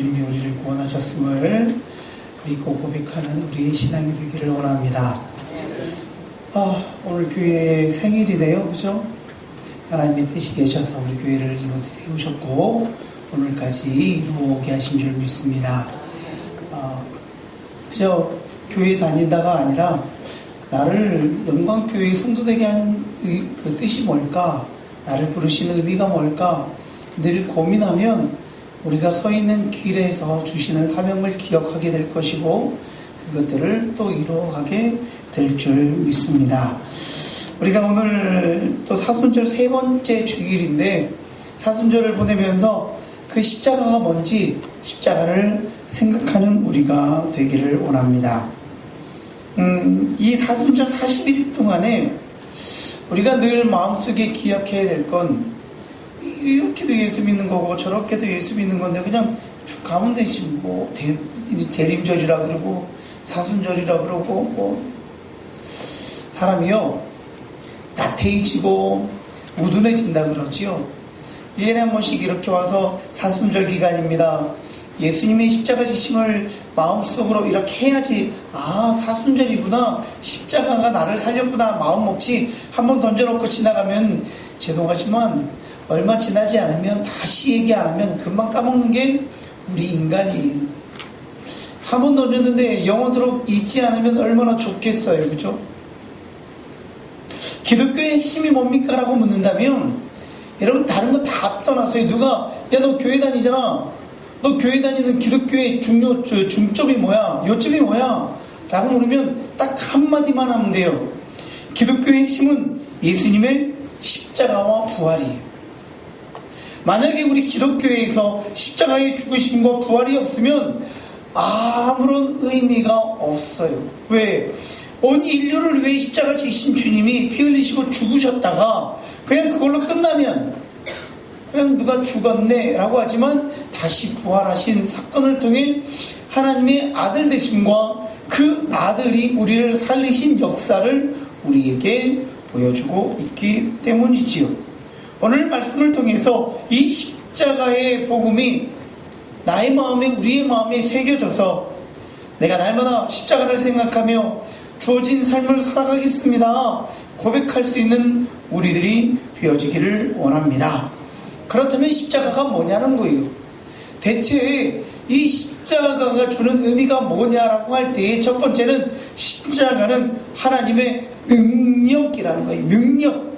주님이 우리를 구원하셨음을 믿고 고백하는 우리의 신앙이 되기를 원합니다. 오늘 교회의 생일이네요. 그죠? 하나님의 뜻이 되셔서 우리 교회를 이곳에 세우셨고 오늘까지 이루어오게 하신 줄 믿습니다. 그저 교회 다닌다가 아니라 나를 영광교회 성도되게 한 그 뜻이 뭘까? 나를 부르시는 의미가 뭘까? 늘 고민하면 우리가 서 있는 길에서 주시는 사명을 기억하게 될 것이고 그것들을 또 이루어가게 될 줄 믿습니다. 우리가 오늘 또 사순절 세 번째 주일인데 사순절을 보내면서 그 십자가가 뭔지 십자가를 생각하는 우리가 되기를 원합니다. 이 사순절 40일 동안에 우리가 늘 마음속에 기억해야 될 건 이렇게도 예수 믿는 거고 저렇게도 예수 믿는 건데 그냥 가면 되지 뭐 대림절이라 그러고 사순절이라 그러고 뭐 사람이요 나태해지고 우둔해진다 그러지요. 1년에 한 번씩 이렇게 와서 사순절 기간입니다. 예수님의 십자가 지심을 마음속으로 이렇게 해야지 사순절이구나 십자가가 나를 살렸구나 마음 먹지 한번 던져놓고 지나가면 죄송하지만 얼마 지나지 않으면 다시 얘기 안 하면 금방 까먹는 게 우리 인간이 한 번 던졌는데 영원토록 잊지 않으면 얼마나 좋겠어요. 그죠? 기독교의 핵심이 뭡니까? 라고 묻는다면 여러분 다른 거 다 떠나서요. 누가 너 교회 다니잖아. 너 교회 다니는 기독교의 중점이 뭐야? 요점이 뭐야? 라고 물으면 딱 한마디만 하면 돼요. 기독교의 핵심은 예수님의 십자가와 부활이에요. 만약에 우리 기독교에서 십자가의 죽으심과 부활이 없으면 아무런 의미가 없어요. 왜? 온 인류를 위해 십자가 지신 주님이 피 흘리시고 죽으셨다가 그냥 그걸로 끝나면 그냥 누가 죽었네 라고 하지만 다시 부활하신 사건을 통해 하나님의 아들 되심과 그 아들이 우리를 살리신 역사를 우리에게 보여주고 있기 때문이지요. 오늘 말씀을 통해서 이 십자가의 복음이 나의 마음에 우리의 마음에 새겨져서 내가 날마다 십자가를 생각하며 주어진 삶을 살아가겠습니다 고백할 수 있는 우리들이 되어지기를 원합니다. 그렇다면 십자가가 뭐냐는 거예요. 대체 이 십자가가 주는 의미가 뭐냐라고 할 때 첫 번째는 십자가는 하나님의 능력이라는 거예요. 능력.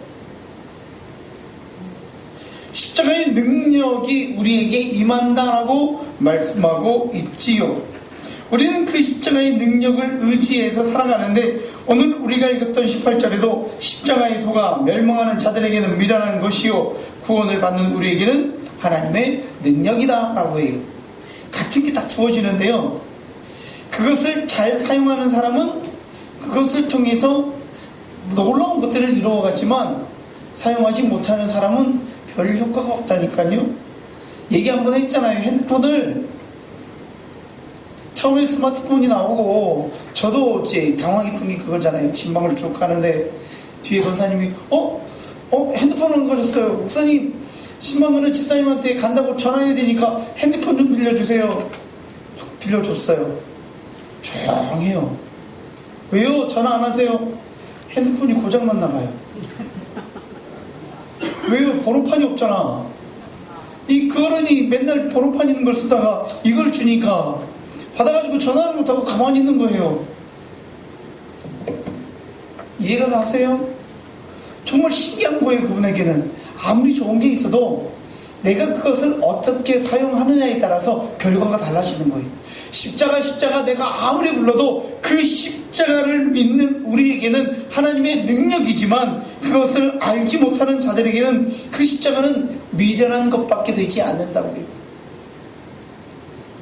십자가의 능력이 우리에게 임한다라고 말씀하고 있지요. 우리는 그 십자가의 능력을 의지해서 살아가는데 오늘 우리가 읽었던 18절에도 십자가의 도가 멸망하는 자들에게는 미련한 것이요 구원을 받는 우리에게는 하나님의 능력이다 라고 해요. 같은 게 다 주어지는데요. 그것을 잘 사용하는 사람은 그것을 통해서 놀라운 것들을 이루어가지만 사용하지 못하는 사람은 별 효과가 없다니까요. 얘기 한번 했잖아요. 핸드폰을 처음에 스마트폰이 나오고 저도 이제 당황했던 게 그거잖아요. 신방을 쭉 가는데 뒤에 권사님이 핸드폰을 가졌어요. 목사님 신방가는 집사님한테 간다고 전화해야 되니까 핸드폰 좀 빌려주세요. 빌려줬어요. 조용해요. 왜요? 전화 안 하세요? 핸드폰이 고장났나 봐요. 왜요? 번호판이 없잖아. 그 어른이 맨날 번호판 있는 걸 쓰다가 이걸 주니까 받아가지고 전화를 못하고 가만히 있는 거예요. 이해가 가세요? 정말 신기한 거예요. 그분에게는 아무리 좋은 게 있어도 내가 그것을 어떻게 사용하느냐에 따라서 결과가 달라지는 거예요. 십자가 내가 아무리 불러도 그 십자가를 믿는 우리에게는 하나님의 능력이지만 그것을 알지 못하는 자들에게는 그 십자가는 미련한 것밖에 되지 않는다고 해요.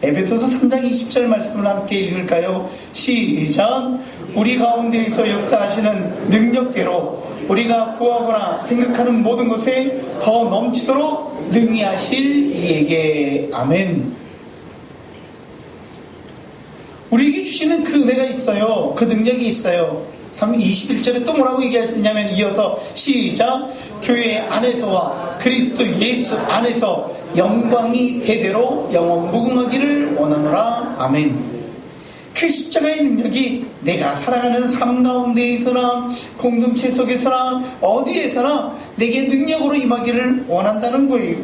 에베소서 3장 20절 말씀을 함께 읽을까요? 시작. 우리 가운데에서 역사하시는 능력대로 우리가 구하거나 생각하는 모든 것에 더 넘치도록 능히 하실 이에게. 아멘. 우리에게 주시는 그 은혜가 있어요. 그 능력이 있어요. 21절에 또 뭐라고 얘기하시냐면 이어서 시작. 교회 안에서와 그리스도 예수 안에서 영광이 대대로 영원 무궁하기를 원하노라. 아멘. 그 십자가의 능력이 내가 살아가는 삶 가운데에서나 공동체 속에서나 어디에서나 내게 능력으로 임하기를 원한다는 거예요.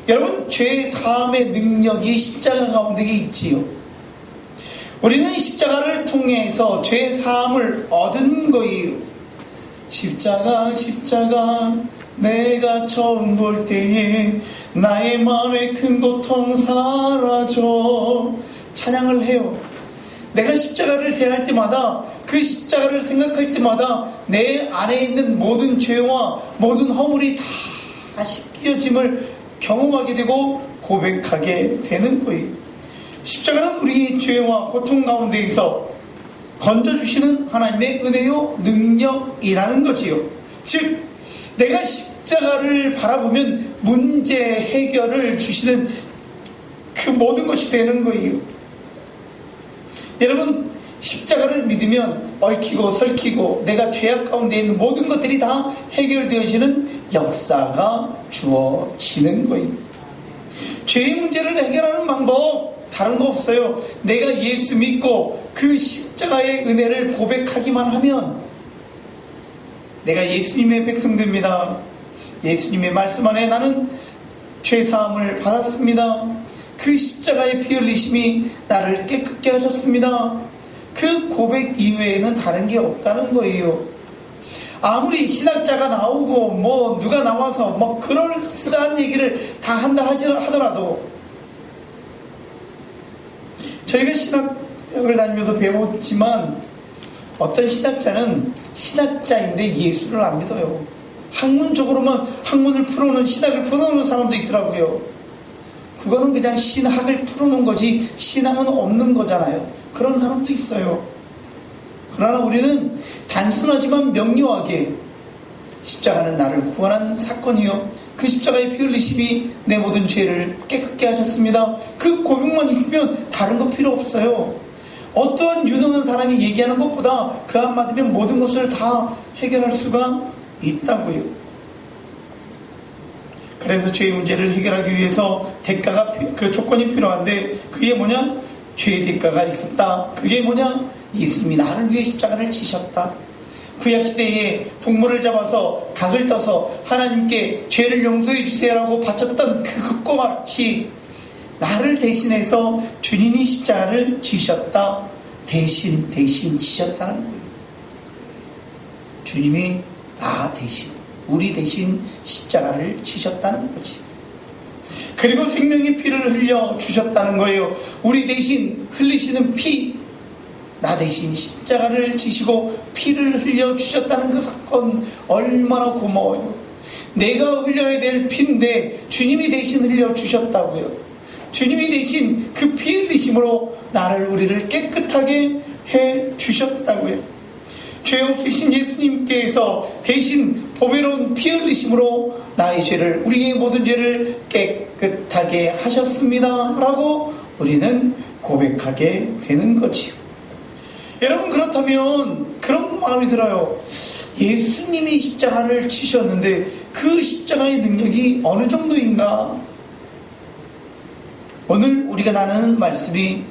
여러분, 죄 사함의 능력이 십자가 가운데 있지요. 우리는 십자가를 통해서 죄 사함을 얻은 거예요. 십자가 십자가 내가 처음 볼 때에 나의 마음의 큰 고통 사라져. 찬양을 해요. 내가 십자가를 대할 때마다, 그 십자가를 생각할 때마다 내 안에 있는 모든 죄와 모든 허물이 다 씻겨짐을 경험하게 되고 고백하게 되는 거예요. 십자가는 우리의 죄와 고통 가운데에서 건져주시는 하나님의 은혜요 능력이라는 거지요. 즉, 내가 십자가를 바라보면 문제 해결을 주시는 그 모든 것이 되는 거예요. 여러분, 십자가를 믿으면 얽히고 설키고 내가 죄악 가운데 있는 모든 것들이 다 해결되어지는 역사가 주어지는 거예요. 죄의 문제를 해결하는 방법 다른 거 없어요. 내가 예수 믿고 그 십자가의 은혜를 고백하기만 하면 내가 예수님의 백성됩니다. 예수님의 말씀 안에 나는 죄사함을 받았습니다. 그 십자가의 피 흘리심이 나를 깨끗게 하셨습니다. 그 고백 이외에는 다른 게 없다는 거예요. 아무리 신학자가 나오고 뭐 누가 나와서 뭐 그럴싸한 얘기를 다 한다 하더라도 저희가 신학을 다니면서 배웠지만 어떤 신학자는 신학자인데 예수를 안 믿어요. 학문적으로만 학문을 풀어놓은 신학을 풀어놓은 사람도 있더라고요. 그거는 그냥 신학을 풀어놓은 거지 신학은 없는 거잖아요. 그런 사람도 있어요. 그러나 우리는 단순하지만 명료하게 십자가는 나를 구원한 사건이요, 그 십자가의 피 흘리심이 내 모든 죄를 깨끗게 하셨습니다. 그 고백만 있으면 다른 거 필요 없어요. 어떠한 유능한 사람이 얘기하는 것보다 그 한마디면 모든 것을 다 해결할 수가 있다고요. 그래서 죄의 문제를 해결하기 위해서 대가가, 그 조건이 필요한데 그게 뭐냐? 죄의 대가가 있었다. 그게 뭐냐? 예수님이 나를 위해 십자가를 지셨다. 구약시대에 동물을 잡아서 각을 떠서 하나님께 죄를 용서해 주세요라고 바쳤던 그것과 같이 나를 대신해서 주님이 십자가를 지셨다. 대신 지셨다는 거예요. 주님이 나 대신, 우리 대신 십자가를 지셨다는 거지. 그리고 생명의 피를 흘려 주셨다는 거예요. 우리 대신 흘리시는 피, 나 대신 십자가를 지시고 피를 흘려 주셨다는 그 사건 얼마나 고마워요. 내가 흘려야 될 피인데 주님이 대신 흘려 주셨다고요. 주님이 대신 그 피 흘리심으로 우리를 깨끗하게 해 주셨다고요. 죄 없으신 예수님께서 대신 보배로운 피 흘리심으로 나의 죄를, 우리의 모든 죄를 깨끗하게 하셨습니다 라고 우리는 고백하게 되는 거지요. 여러분, 그렇다면 그런 마음이 들어요. 예수님이 십자가를 지셨는데 그 십자가의 능력이 어느 정도인가? 오늘 우리가 나누는 말씀이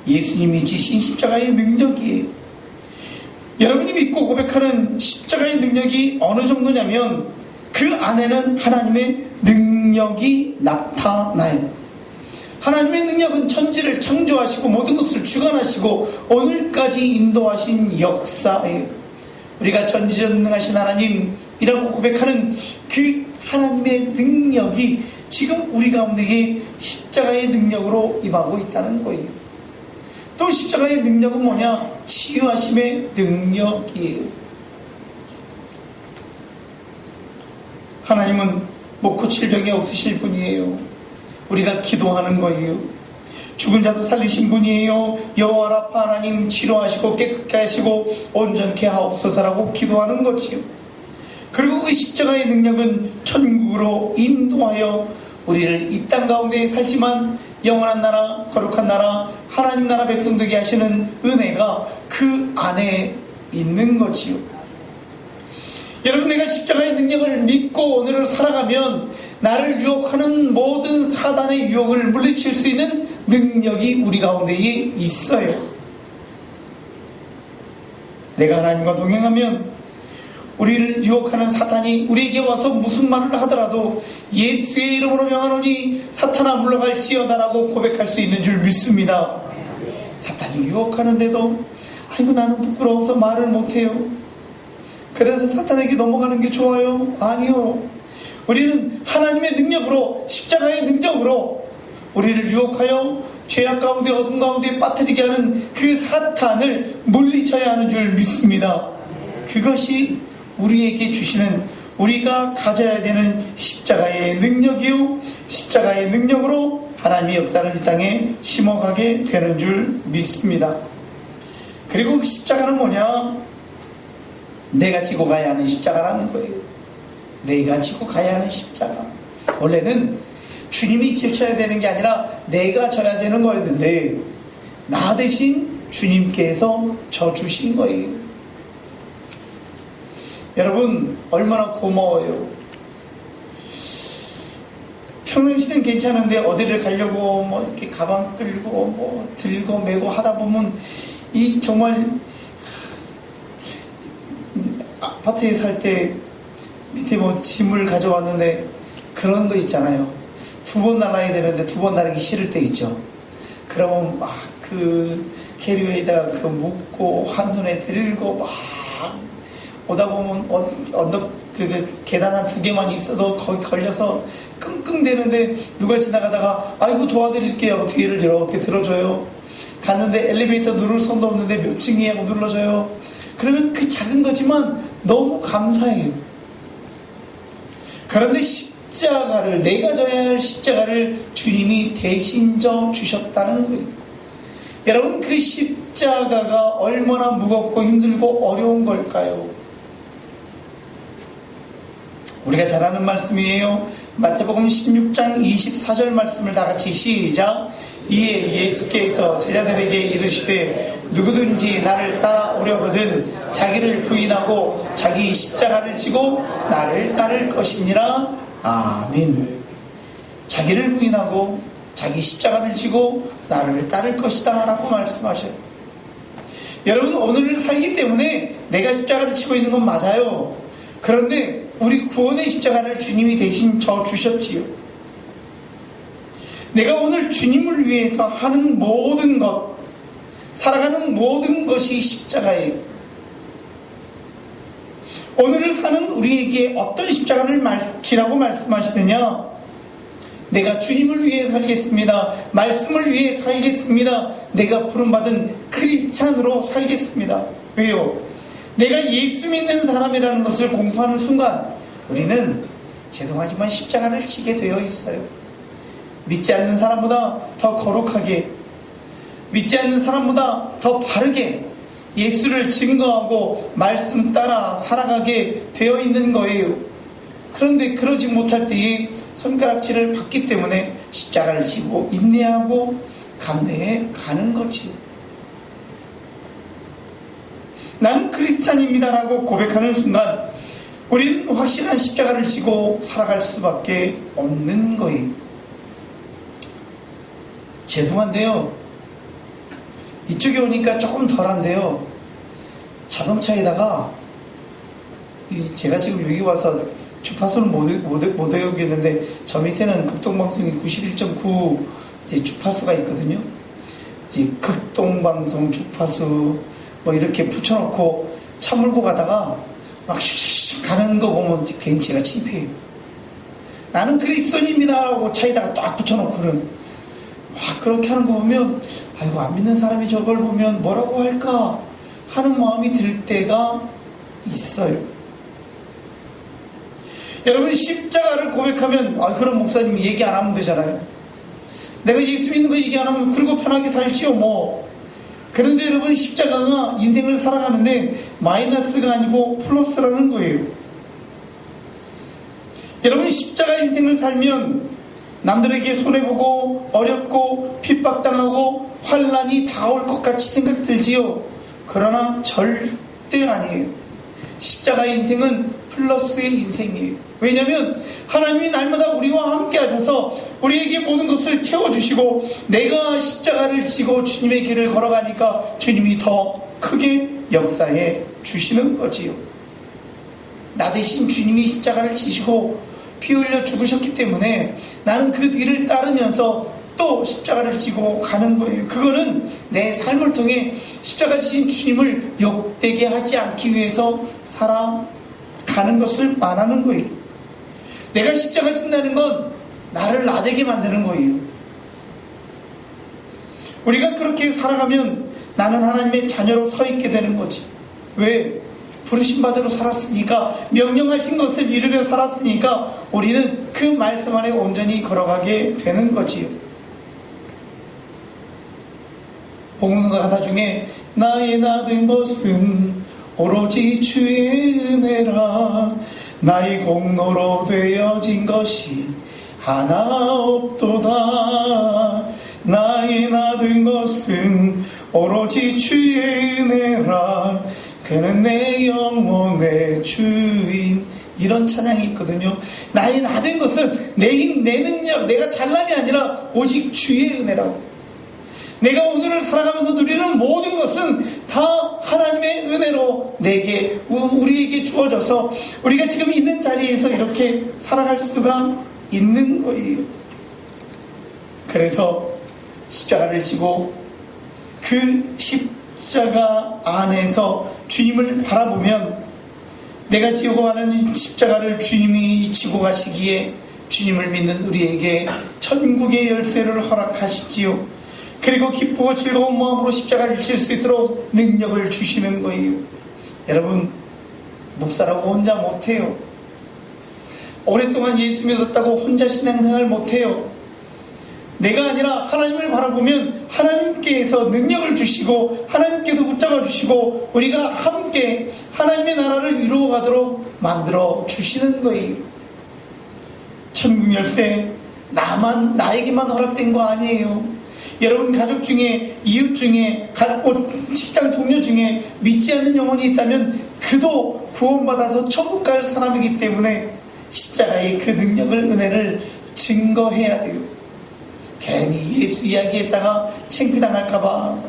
예수님이 지신 십자가의 능력이에요. 여러분이 믿고 고백하는 십자가의 능력이 어느 정도냐면 그 안에는 하나님의 능력이 나타나요. 하나님의 능력은 천지를 창조하시고 모든 것을 주관하시고 오늘까지 인도하신 역사예요. 우리가 전지전능하신 하나님이라고 고백하는 그 하나님의 능력이 지금 우리 가운데에 십자가의 능력으로 임하고 있다는 거예요. 또 십자가의 능력은 뭐냐? 치유하심의 능력이에요. 하나님은 못 고칠 병이 없으실 분이에요. 우리가 기도하는 거예요. 죽은 자도 살리신 분이에요. 여호와 라파 하나님 치료하시고 깨끗게 하시고 온전케 하옵소서라고 기도하는 거지요. 그리고 그 십자가의 능력은 천국으로 인도하여 우리를 이 땅 가운데 살지만 영원한 나라, 거룩한 나라, 하나님 나라 백성 되게 하시는 은혜가 그 안에 있는 거지요. 여러분, 내가 십자가의 능력을 믿고 오늘을 살아가면 나를 유혹하는 모든 사단의 유혹을 물리칠 수 있는 능력이 우리 가운데에 있어요. 내가 하나님과 동행하면 우리를 유혹하는 사탄이 우리에게 와서 무슨 말을 하더라도 예수의 이름으로 명하노니 사탄아 물러갈지어다라고 고백할 수 있는 줄 믿습니다. 사탄이 유혹하는데도 아이고 나는 부끄러워서 말을 못해요. 그래서 사탄에게 넘어가는 게 좋아요? 아니요. 우리는 하나님의 능력으로, 십자가의 능력으로 우리를 유혹하여 죄악 가운데 어둠 가운데 빠뜨리게 하는 그 사탄을 물리쳐야 하는 줄 믿습니다. 그것이 우리에게 주시는, 우리가 가져야 되는 십자가의 능력이요, 십자가의 능력으로 하나님의 역사를 이 땅에 심어가게 되는 줄 믿습니다. 그리고 그 십자가는 뭐냐? 내가 지고 가야 하는 십자가라는 거예요. 내가 지고 가야 하는 십자가. 원래는 주님이 지셔야 되는 게 아니라 내가 져야 되는 거였는데 나 대신 주님께서 져주신 거예요. 여러분 얼마나 고마워요. 평상시는 괜찮은데 어디를 가려고 뭐 이렇게 가방 끌고 뭐 들고 메고 하다 보면 이 정말 아파트에 살 때 밑에 뭐 짐을 가져왔는데 그런 거 있잖아요. 2번 날아야 되는데 2번 나르기 싫을 때 있죠. 그러면 막 그 캐리어에다가 그 묶고 한 손에 들고 막 오다 보면 언덕 그 계단 한 2개만 있어도 거기 걸려서 끙끙대는데 누가 지나가다가 아이고 도와드릴게요 하고 뒤를 이렇게 들어줘요. 갔는데 엘리베이터 누를 손도 없는데 몇 층이야 하고 눌러줘요. 그러면 그 작은 거지만 너무 감사해요. 그런데 십자가를, 내가 져야 할 십자가를 주님이 대신 져 주셨다는 거예요. 여러분 그 십자가가 얼마나 무겁고 힘들고 어려운 걸까요? 우리가 잘 아는 말씀이에요. 마태복음 16장 24절 말씀을 다 같이 시작. 이에 예수께서 제자들에게 이르시되 누구든지 나를 따라오려거든 자기를 부인하고 자기 십자가를 지고 나를 따를 것이니라. 아멘. 자기를 부인하고 자기 십자가를 지고 나를 따를 것이다 라고 말씀하셔요. 여러분 오늘을 살기 때문에 내가 십자가를 지고 있는 건 맞아요. 그런데 우리 구원의 십자가를 주님이 대신 져 주셨지요. 내가 오늘 주님을 위해서 하는 모든 것, 살아가는 모든 것이 십자가예요. 오늘을 사는 우리에게 어떤 십자가를 지라고 말씀하시느냐? 내가 주님을 위해 살겠습니다. 말씀을 위해 살겠습니다. 내가 부름받은 크리스찬으로 살겠습니다. 왜요? 내가 예수 믿는 사람이라는 것을 공부하는 순간 우리는 죄송하지만 십자가를 지게 되어 있어요. 믿지 않는 사람보다 더 거룩하게, 믿지 않는 사람보다 더 바르게 예수를 증거하고 말씀 따라 살아가게 되어 있는 거예요. 그런데 그러지 못할 때에 손가락질을 받기 때문에 십자가를 지고 인내하고 감내해 가는 거지. 나는 크리스찬입니다라고 고백하는 순간 우리는 확실한 십자가를 지고 살아갈 수밖에 없는 거예요. 죄송한데요, 이쪽에 오니까 조금 덜한데요, 자동차에다가 제가 지금 여기 와서 주파수는 못 외우겠는데 저 밑에는 극동방송이 91.9 이제 주파수가 있거든요. 이제 극동방송 주파수 뭐 이렇게 붙여놓고 차 몰고 가다가 막 슉슉슉 가는 거 보면 괜히 제가 창피해요. 나는 그리스도인입니다 하고 차에다가 딱 붙여놓고는 막 그렇게 하는 거 보면 아이고 안 믿는 사람이 저걸 보면 뭐라고 할까 하는 마음이 들 때가 있어요. 여러분 십자가를 고백하면 그럼 목사님이 얘기 안 하면 되잖아요. 내가 예수 믿는 거 얘기 안 하면 그리고 편하게 살지요 뭐. 그런데 여러분 십자가가 인생을 살아가는데 마이너스가 아니고 플러스라는 거예요. 여러분 십자가 인생을 살면 남들에게 손해보고 어렵고 핍박당하고 환난이 다가올 것 같이 생각 들지요. 그러나 절대 아니에요. 십자가의 인생은 플러스의 인생이에요. 왜냐하면 하나님이 날마다 우리와 함께 하셔서 우리에게 모든 것을 채워주시고, 내가 십자가를 지고 주님의 길을 걸어가니까 주님이 더 크게 역사해 주시는 거지요. 나 대신 주님이 십자가를 지시고 피 흘려 죽으셨기 때문에 나는 그 뒤를 따르면서 또 십자가를 지고 가는 거예요. 그거는 내 삶을 통해 십자가 지신 주님을 욕되게 하지 않기 위해서 살아가는 것을 말하는 거예요. 내가 십자가 진다는 건 나를 나되게 만드는 거예요. 우리가 그렇게 살아가면 나는 하나님의 자녀로 서 있게 되는 거지. 왜? 부르신 바대로 살았으니까, 명령하신 것을 이루며 살았으니까 우리는 그 말씀 안에 온전히 걸어가게 되는 거지요. 복음가 가사 중에 나의 나된 것은 오로지 주의 은혜라, 나의 공로로 되어진 것이 하나 없도다. 나의 나된 것은 오로지 주의 은혜라, 그는 내 영혼의 주인. 이런 찬양이 있거든요. 나의 나된 것은 내 힘, 내 능력, 내가 잘남이 아니라 오직 주의 은혜라고. 내가 오늘을 살아가면서 누리는 모든 것은 다 하나님의 은혜로 내게, 우리에게 주어져서 우리가 지금 있는 자리에서 이렇게 살아갈 수가 있는 거예요. 그래서 십자가를 지고 그 십자가 안에서 주님을 바라보면, 내가 지고 가는 십자가를 주님이 지고 가시기에 주님을 믿는 우리에게 천국의 열쇠를 허락하시지요. 그리고 기쁘고 즐거운 마음으로 십자가를 질 수 있도록 능력을 주시는 거예요. 여러분, 목사라고 혼자 못해요. 오랫동안 예수 믿었다고 혼자 신앙생활 못해요. 내가 아니라 하나님을 바라보면 하나님께서 능력을 주시고 하나님께서 붙잡아 주시고 우리가 함께 하나님의 나라를 이루어가도록 만들어 주시는 거예요. 천국 열쇠 나에게만 허락된 거 아니에요. 여러분 가족 중에, 이웃 중에, 직장 동료 중에 믿지 않는 영혼이 있다면 그도 구원받아서 천국 갈 사람이기 때문에 십자가의 그 능력을, 은혜를 증거해야 돼요. 괜히 예수 이야기했다가 창피당할까봐,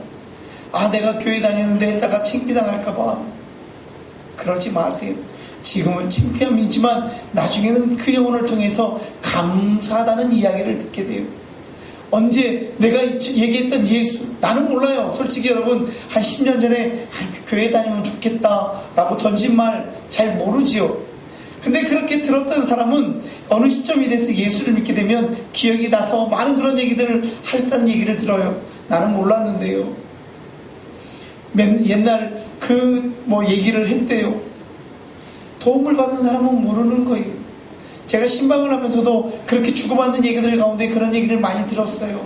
내가 교회 다니는데 했다가 창피당할까봐 그러지 마세요. 지금은 창피함이지만 나중에는 그 영혼을 통해서 감사하다는 이야기를 듣게 돼요. 언제 내가 얘기했던 예수, 나는 몰라요. 솔직히 여러분, 한 10년 전에 교회 다니면 좋겠다 라고 던진 말 잘 모르지요. 근데 그렇게 들었던 사람은 어느 시점이 돼서 예수를 믿게 되면 기억이 나서 많은 그런 얘기들을 하셨다는 얘기를 들어요. 나는 몰랐는데요. 옛날 얘기를 했대요. 도움을 받은 사람은 모르는 거예요. 제가 신방을 하면서도 그렇게 주고받는 얘기들 가운데 그런 얘기를 많이 들었어요.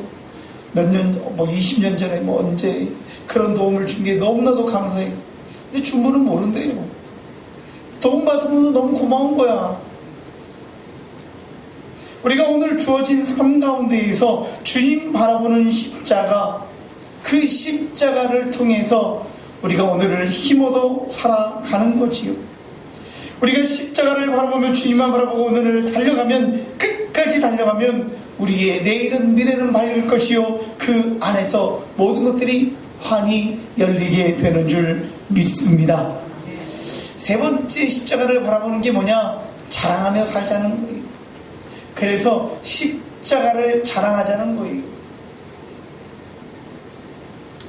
몇 년, 20년 전에 언제 그런 도움을 준 게 너무나도 감사했어요. 근데 주문은 모른대요. 도움받으면 너무 고마운 거야. 우리가 오늘 주어진 삶 가운데에서 주님 바라보는 십자가, 그 십자가를 통해서 우리가 오늘을 힘어도 살아가는 거지요. 우리가 십자가를 바라보며 주님만 바라보고 오늘을 달려가면, 끝까지 달려가면 우리의 내일은, 미래는 밝을 것이요 그 안에서 모든 것들이 환히 열리게 되는 줄 믿습니다. 세 번째 십자가를 바라보는 게 뭐냐? 자랑하며 살자는 거예요. 그래서 십자가를 자랑하자는 거예요.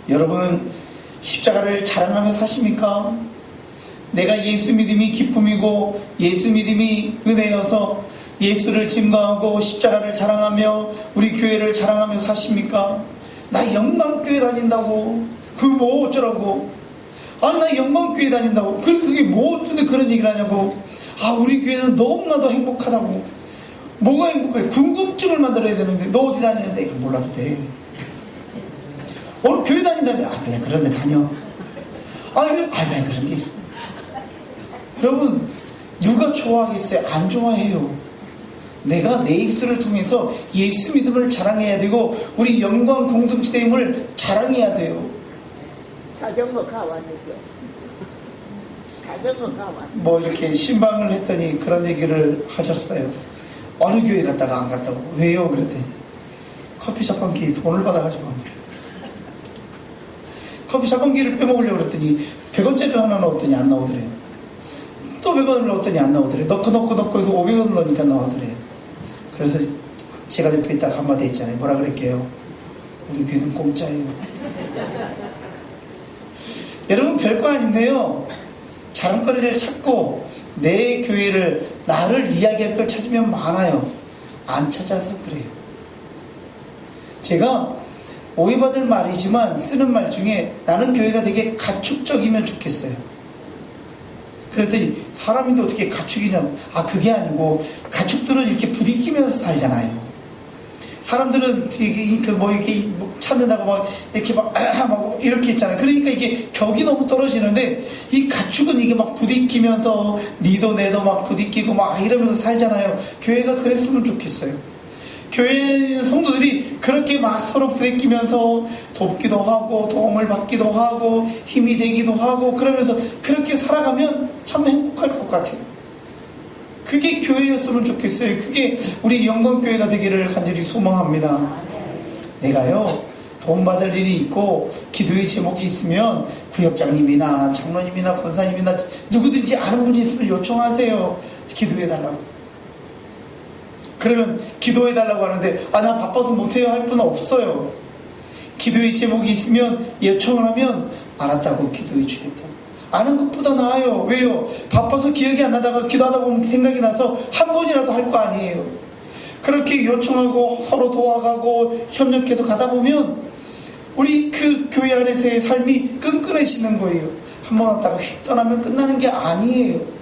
여러분은 십자가를 자랑하며 사십니까? 내가 예수 믿음이 기쁨이고 예수 믿음이 은혜여서 예수를 증거하고 십자가를 자랑하며 우리 교회를 자랑하며 사십니까? 나 영광교회 다닌다고 그게 뭐 어쩌라고? 나 영광교회 다닌다고 그게 뭐 어쩌는데 그런 얘기를 하냐고. 우리 교회는 너무나도 행복하다고. 뭐가 행복해? 궁금증을 만들어야 되는데 너 어디 다니는데? 이거 몰라도 돼. 오늘 교회 다닌다며? 그냥 그런 데 다녀. 그냥 그런 게 있어. 여러분, 누가 좋아하겠어요? 안 좋아해요. 내가 내 입술을 통해서 예수 믿음을 자랑해야 되고 우리 영광 공동체임을 자랑해야 돼요. 자전거 가 왔는데. 뭐 이렇게 신방을 했더니 그런 얘기를 하셨어요. 어느 교회 갔다가 안 갔다고. 왜요? 그랬더니 커피숍 한 끼 돈을 받아가지고 합니다. 커피숍 한 끼를 빼먹으려고 그랬더니 100원짜리 하나 넣었더니 안 나오더래요. 또 100원을 넣었더니 안 나오더래요. 넣고 해서 500원을 넣으니까 나오더래요. 그래서 제가 옆에 있다가 한마디 했잖아요. 뭐라 그랬게요? 우리 교회는 공짜예요. 여러분 별거 아닌데요. 자랑거리를 찾고 내 교회를 나를 이야기할 걸 찾으면 많아요. 안 찾아서 그래요. 제가 오해받을 말이지만 쓰는 말 중에 나는 교회가 되게 가축적이면 좋겠어요. 그랬더니 사람인데 어떻게 가축이냐. 그게 아니고 가축들은 이렇게 부딪히면서 살잖아요. 사람들은 이렇게 찾는다고 막 이렇게 막 이렇게 있잖아요. 그러니까 이게 격이 너무 떨어지는데 이 가축은 이게 막 부딪히면서 니도 내도 막 부딪히고 막 이러면서 살잖아요. 교회가 그랬으면 좋겠어요. 교회 성도들이 그렇게 막 서로 부딪히면서 돕기도 하고 도움을 받기도 하고 힘이 되기도 하고 그러면서 그렇게 살아가면 참 행복할 것 같아요. 그게 교회였으면 좋겠어요. 그게 우리 영광교회가 되기를 간절히 소망합니다. 내가요 도움받을 일이 있고 기도의 제목이 있으면 구역장님이나 장로님이나 권사님이나 누구든지 아는 분이 있으면 요청하세요. 기도해달라고. 그러면 기도해달라고 하는데 나 바빠서 못해요 할 분은 없어요. 기도의 제목이 있으면 요청을 하면 알았다고 기도해 주겠다. 아는 것보다 나아요. 왜요? 바빠서 기억이 안 나다가 기도하다 보면 생각이 나서 한 번이라도 할 거 아니에요. 그렇게 요청하고 서로 도와가고 협력해서 가다 보면 우리 그 교회 안에서의 삶이 끈끈해지는 거예요. 한 번 왔다가 휙 떠나면 끝나는 게 아니에요.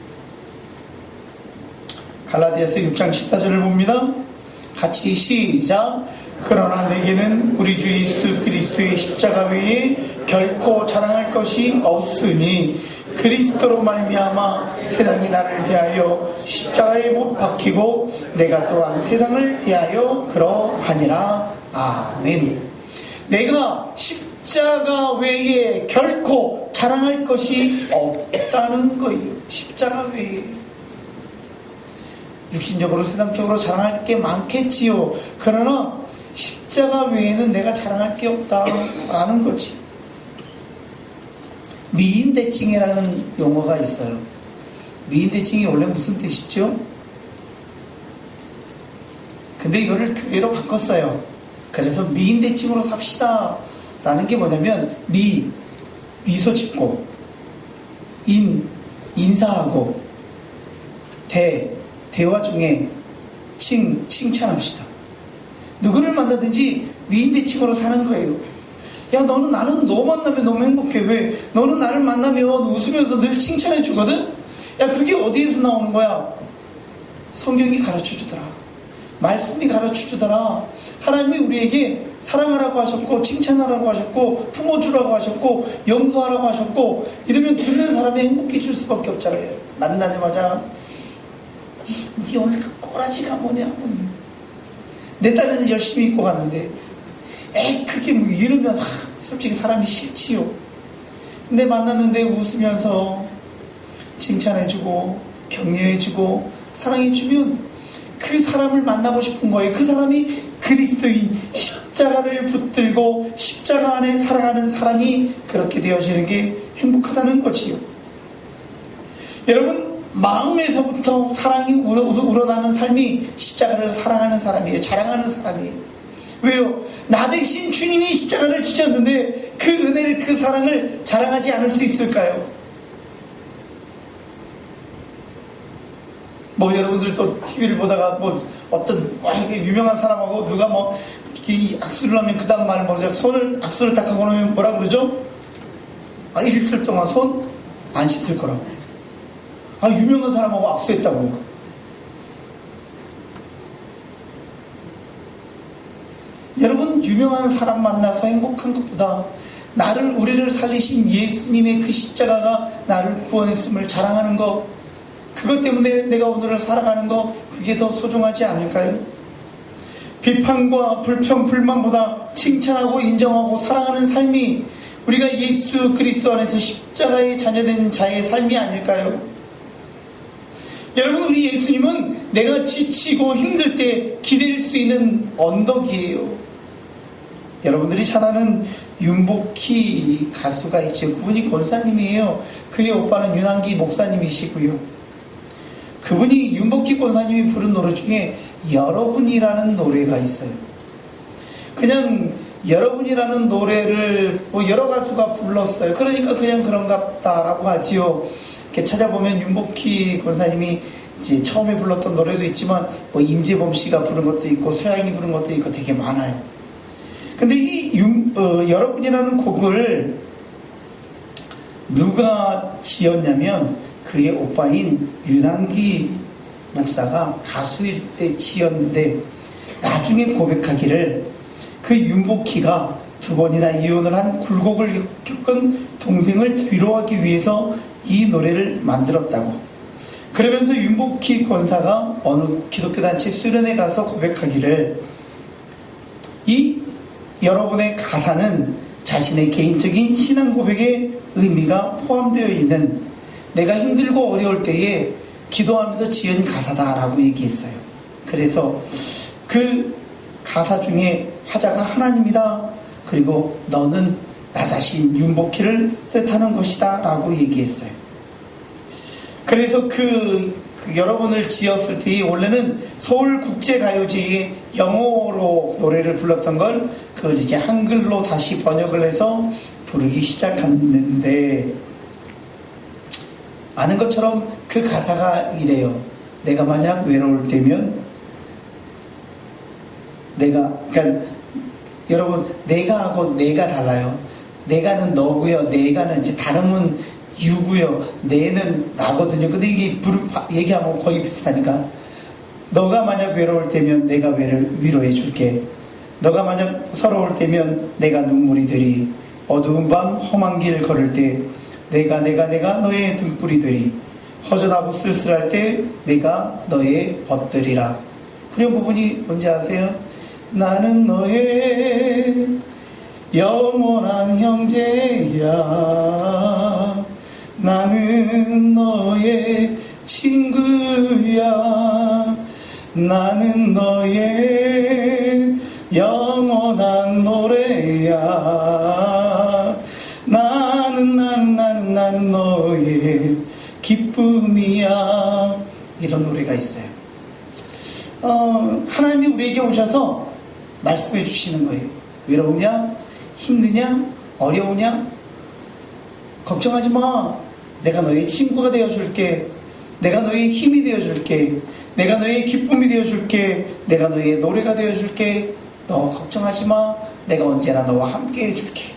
갈라디아서 6장 14절을 봅니다. 같이 시작. 그러나 내게는 우리 주 예수 그리스도의 십자가 외에 결코 자랑할 것이 없으니 그리스도로 말미암아 세상이 나를 대하여 십자가에 못 박히고 내가 또한 세상을 대하여 그러하니라. 아멘. 내가 십자가 외에 결코 자랑할 것이 없다는 거예요. 십자가 외에. 육신적으로 세상적으로 자랑할 게 많겠지요. 그러나 십자가 외에는 내가 자랑할 게 없다라는 거지. 미인대칭이라는 용어가 있어요. 미인대칭이 원래 무슨 뜻이죠? 근데 이거를 교회로 바꿨어요. 그래서 미인대칭으로 삽시다 라는 게 뭐냐면 미소 짓고 인사하고 대화 중에 칭찬합시다. 누구를 만나든지 미인대칭으로 사는 거예요. 야, 나는 너 만나면 너무 행복해. 왜? 너는 나를 만나면 웃으면서 늘 칭찬해 주거든? 야, 그게 어디에서 나오는 거야? 성경이 가르쳐 주더라. 말씀이 가르쳐 주더라. 하나님이 우리에게 사랑하라고 하셨고, 칭찬하라고 하셨고, 품어주라고 하셨고, 용서하라고 하셨고, 이러면 듣는 사람이 행복해질 수밖에 없잖아요. 만나자마자 니 오늘 그 꼬라지가 뭐냐? 내 딸은 열심히 입고 갔는데 그게 뭐 이러면 솔직히 사람이 싫지요. 근데 만났는데 웃으면서 칭찬해주고 격려해주고 사랑해주면 그 사람을 만나고 싶은 거예요. 그 사람이 그리스도인 십자가를 붙들고 십자가 안에 살아가는 사람이 그렇게 되어지는 게 행복하다는 거지요. 여러분, 마음에서부터 사랑이 우러나는 삶이 십자가를 사랑하는 사람이에요. 자랑하는 사람이에요. 왜요? 나 대신 주님이 십자가를 지셨는데 그 은혜를, 그 사랑을 자랑하지 않을 수 있을까요? 뭐 여러분들도 TV를 보다가 뭐 어떤 유명한 사람하고 누가 뭐 악수를 하면 그 다음 말 뭐죠? 손을 악수를 딱 하고 나면 뭐라 그러죠? 일주일 동안 손 안 씻을 거라고. 유명한 사람하고 악수했다고. 여러분, 유명한 사람 만나서 행복한 것보다 우리를 살리신 예수님의 그 십자가가 나를 구원했음을 자랑하는 것, 그것 때문에 내가 오늘을 살아가는 것, 그게 더 소중하지 않을까요? 비판과 불평, 불만보다 칭찬하고 인정하고 사랑하는 삶이 우리가 예수 그리스도 안에서 십자가의 자녀된 자의 삶이 아닐까요? 여러분, 우리 예수님은 내가 지치고 힘들 때 기댈 수 있는 언덕이에요. 여러분들이 잘 아는 윤복희 가수가 있죠. 그분이 권사님이에요. 그의 오빠는 윤한기 목사님이시고요. 그분이 윤복희 권사님이 부른 노래 중에 여러분이라는 노래가 있어요. 그냥 여러분이라는 노래를 여러 가수가 불렀어요. 그러니까 그냥 그런갑다라고 하지요. 이렇게 찾아보면 윤복희 권사님이 이제 처음에 불렀던 노래도 있지만 임재범 씨가 부른 것도 있고 서양이 부른 것도 있고 되게 많아요. 근데 이 여러분이라는 곡을 누가 지었냐면 그의 오빠인 윤한기 목사가 가수일 때 지었는데 나중에 고백하기를 그 윤복희가 2번이나 이혼을 한 굴곡을 겪은 동생을 위로하기 위해서 이 노래를 만들었다고. 그러면서 윤복희 권사가 어느 기독교 단체 수련회 가서 고백하기를 이 여러분의 가사는 자신의 개인적인 신앙 고백의 의미가 포함되어 있는 내가 힘들고 어려울 때에 기도하면서 지은 가사다라고 얘기했어요. 그래서 그 가사 중에 화자가 하나님이다. 그리고 너는 나 자신 윤복희를 뜻하는 것이다 라고 얘기했어요. 그래서 여러분을 지었을 때 원래는 서울국제가요제에 영어로 노래를 불렀던 걸 그걸 이제 한글로 다시 번역을 해서 부르기 시작했는데 아는 것처럼 그 가사가 이래요. 내가 만약 외로울 때면 그러니까 여러분 내가하고 내가 달라요. 내가는 너고요. 내가는 이제 단음은 유고요. 내는 나거든요. 근데 이게 얘기하면 거의 비슷하니까 너가 만약 외로울 때면 내가 위로해 줄게. 너가 만약 서러울 때면 내가 눈물이 되리. 어두운 밤 험한 길 걸을 때 내가 너의 등불이 되리. 허전하고 쓸쓸할 때 내가 너의 벗들이라. 후렴 부분이 뭔지 아세요? 나는 너의 영원한 형제야. 나는 너의 친구야. 나는 너의 영원한 노래야. 나는 너의 기쁨이야. 이런 노래가 있어요. 하나님이 우리에게 오셔서 말씀해 주시는 거예요. 외로우냐? 힘드냐? 어려우냐? 걱정하지 마. 내가 너의 친구가 되어줄게. 내가 너의 힘이 되어줄게. 내가 너의 기쁨이 되어줄게. 내가 너의 노래가 되어줄게. 너 걱정하지 마. 내가 언제나 너와 함께 해줄게.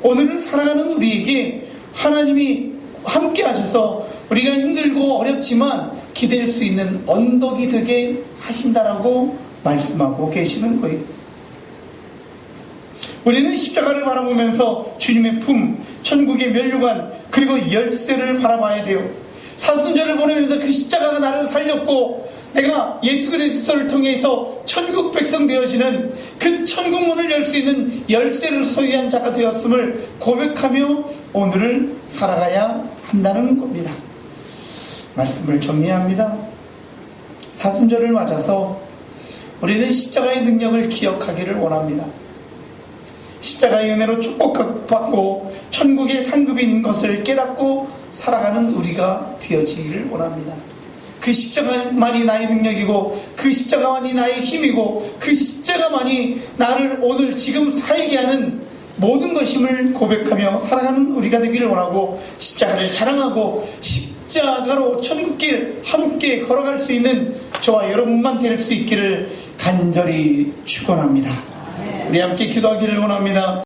오늘을 살아가는 우리에게 하나님이 함께 하셔서 우리가 힘들고 어렵지만 기댈 수 있는 언덕이 되게 하신다라고 말씀하고 계시는 거예요. 우리는 십자가를 바라보면서 주님의 품, 천국의 면류관, 그리고 열쇠를 바라봐야 돼요. 사순절을 보내면서 그 십자가가 나를 살렸고 내가 예수 그리스도를 통해서 천국 백성 되어지는 그 천국 문을 열 수 있는 열쇠를 소유한 자가 되었음을 고백하며 오늘을 살아가야 한다는 겁니다. 말씀을 정리합니다. 사순절을 맞아서 우리는 십자가의 능력을 기억하기를 원합니다. 십자가의 은혜로 축복받고 천국의 상급인 것을 깨닫고 살아가는 우리가 되어지기를 원합니다. 그 십자가만이 나의 능력이고 그 십자가만이 나의 힘이고 그 십자가만이 나를 오늘 지금 살게 하는 모든 것임을 고백하며 살아가는 우리가 되기를 원하고 십자가를 자랑하고 십자가로 천국길 함께 걸어갈 수 있는 저와 여러분만 될 수 있기를 간절히 축원합니다. 우리 함께 기도하기를 원합니다.